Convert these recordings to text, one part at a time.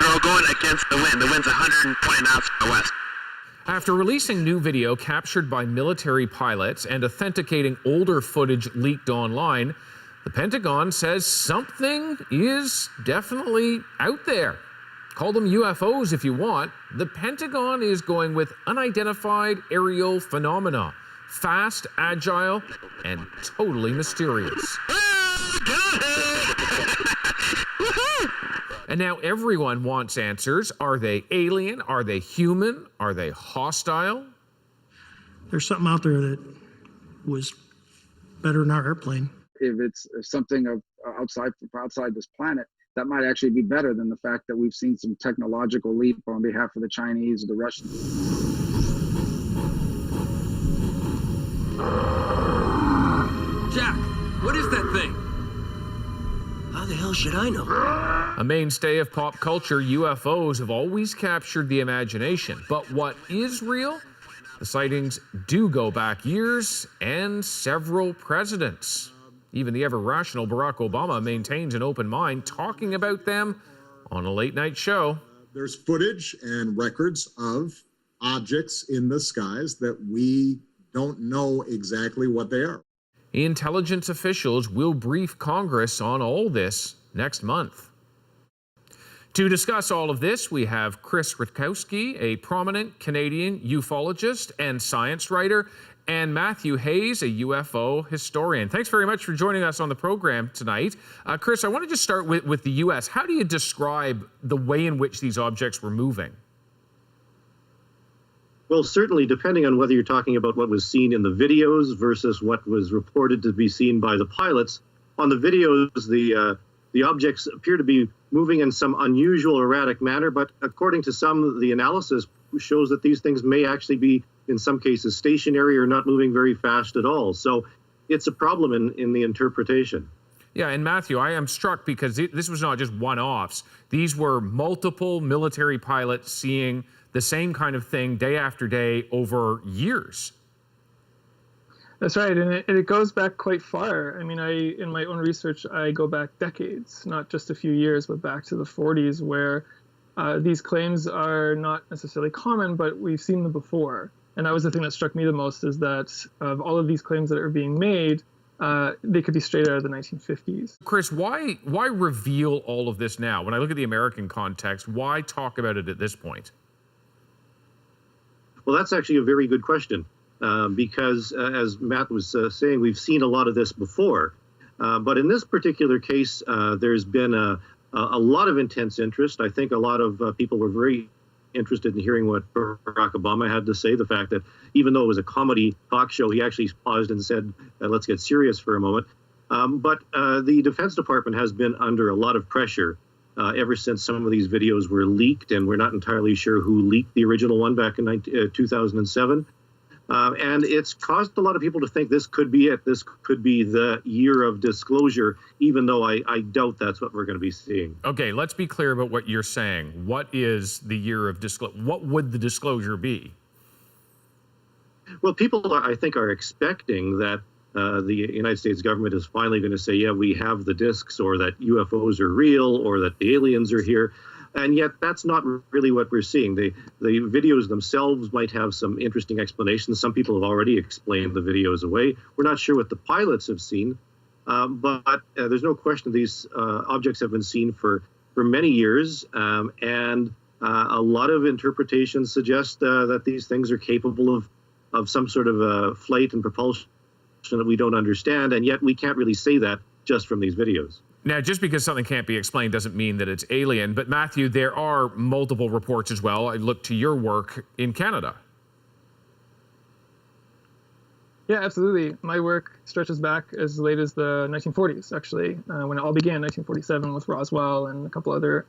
They're all going against the wind. The wind's 120 knots from the west. After releasing new video captured by military pilots and authenticating older footage leaked online, the Pentagon says something is definitely out there. Call them UFOs if you want. The Pentagon is going with unidentified aerial phenomena. Fast, agile, and totally mysterious. And now everyone wants answers. Are they alien? Are they human? Are they hostile? There's something out there that was better than our airplane. If it's something of outside this planet, that might actually be better than the fact that we've seen some technological leap on behalf of the Chinese or the Russians. Jack, what is that thing? How the hell should I know? A mainstay of pop culture, UFOs have always captured the imagination. But what is real? The sightings do go back years and several presidents. Even the ever-rational Barack Obama maintains an open mind, talking about them on a late-night show. There's footage and records of objects in the skies that we don't know exactly what they are. Intelligence officials will brief Congress on all this next month. To discuss all of this, we have Chris Rutkowski, a prominent Canadian ufologist and science writer, and Matthew Hayes, a UFO historian. Thanks very much for joining us on the program tonight. Chris, I want to just start with the U.S. How do you describe the way in which these objects were moving? Well, certainly, depending on whether you're talking about what was seen in the videos versus what was reported to be seen by the pilots. On the videos, the objects appear to be moving in some unusual, erratic manner, but according to some, the analysis shows that these things may actually be, in some cases, stationary or not moving very fast at all. So it's a problem in the interpretation. Yeah, and Matthew, I am struck because this was not just one-offs. These were multiple military pilots seeing the same kind of thing day after day over years. That's right, and it goes back quite far. I mean, in my own research, I go back decades, not just a few years, but back to the 40s, where these claims are not necessarily common, but we've seen them before. And that was the thing that struck me the most, is that of all of these claims that are being made, they could be straight out of the 1950s. Chris, why reveal all of this now? When I look at the American context, why talk about it at this point? Well, that's actually a very good question, because as Matt was saying, we've seen a lot of this before. But in this particular case, there's been a lot of intense interest. I think a lot of people were very interested in hearing what Barack Obama had to say. The fact that even though it was a comedy talk show, he actually paused and said, let's get serious for a moment. But the Defense Department has been under a lot of pressure ever since some of these videos were leaked, and we're not entirely sure who leaked the original one back in 2007. And it's caused a lot of people to think this could be it. This could be the year of disclosure, even though I doubt that's what we're going to be seeing. Okay, let's be clear about what you're saying. What is the year of disclosure? What would the disclosure be? Well, people, I think, are expecting that the United States government is finally going to say, yeah, we have the discs, or that UFOs are real, or that the aliens are here. And yet that's not really what we're seeing. The videos themselves might have some interesting explanations. Some people have already explained the videos away. We're not sure what the pilots have seen, but there's no question these objects have been seen for many years. And a lot of interpretations suggest that these things are capable of some sort of flight and propulsion that we don't understand, and yet we can't really say that just from these videos. Now, just because something can't be explained doesn't mean that it's alien. But Matthew, there are multiple reports as well. I look to your work in Canada. Yeah, absolutely. My work stretches back as late as the 1940s, actually, when it all began, 1947, with Roswell and a couple other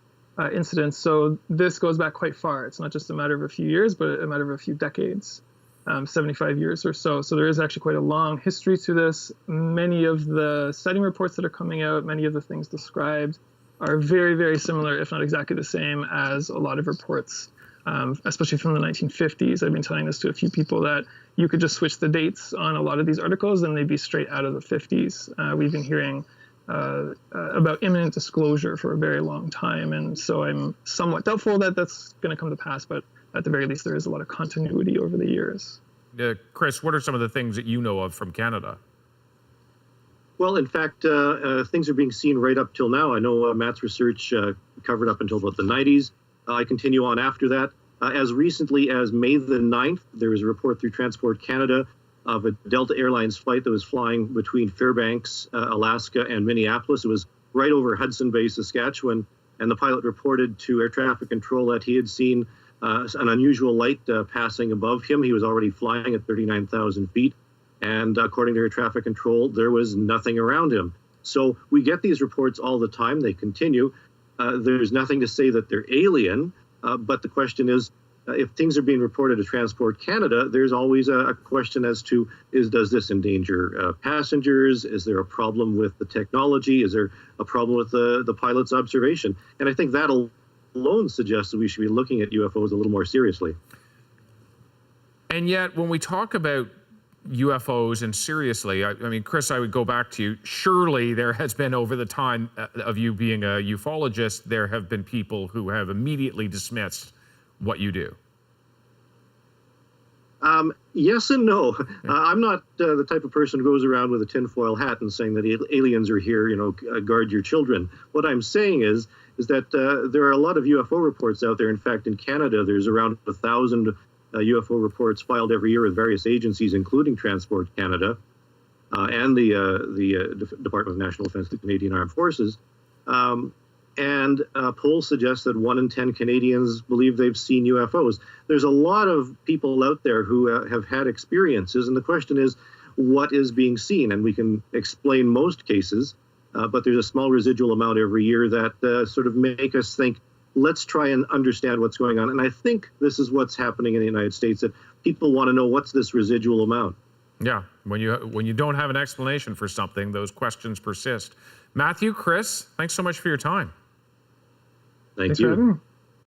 incidents. So this goes back quite far. It's not just a matter of a few years, but a matter of a few decades. 75 years or so. So there is actually quite a long history to this. Many of the sighting reports that are coming out, many of the things described are very, very similar, if not exactly the same as a lot of reports, especially from the 1950s. I've been telling this to a few people that you could just switch the dates on a lot of these articles and they'd be straight out of the 50s. We've been hearing about imminent disclosure for a very long time, and so I'm somewhat doubtful that that's going to come to pass, but at the very least there is a lot of continuity over the years. Chris, what are some of the things that you know of from Canada? Well, in fact, things are being seen right up till now. I know Matt's research covered up until about the 90s. I continue on after that. As recently as May the 9th, there was a report through Transport Canada of a Delta Airlines flight that was flying between Fairbanks, Alaska, and Minneapolis. It was right over Hudson Bay, Saskatchewan, and the pilot reported to air traffic control that he had seen an unusual light passing above him. He was already flying at 39,000 feet, and according to air traffic control, there was nothing around him. So we get these reports all the time. They continue. There's nothing to say that they're alien, but the question is, if things are being reported to Transport Canada, there's always a question as to, does this endanger passengers? Is there a problem with the technology? Is there a problem with the pilot's observation? And I think that alone suggests that we should be looking at UFOs a little more seriously. And yet, when we talk about UFOs and seriously, I mean, Chris, I would go back to you. Surely there has been, over the time of you being a ufologist, there have been people who have immediately dismissed what you do. Yes and no. I'm not the type of person who goes around with a tinfoil hat and saying that aliens are here, guard your children. What I'm saying is that there are a lot of UFO reports out there. In fact, in Canada, there's around 1,000 UFO reports filed every year with various agencies, including Transport Canada and the Department of National Defence, the Canadian Armed Forces. And polls suggest that 1 in 10 Canadians believe they've seen UFOs. There's a lot of people out there who have had experiences, and the question is, what is being seen? And we can explain most cases, but there's a small residual amount every year that sort of make us think, let's try and understand what's going on. And I think this is what's happening in the United States, that people want to know what's this residual amount. Yeah, when you don't have an explanation for something, those questions persist. Matthew, Chris, thanks so much for your time. Thank Thanks you. for having me.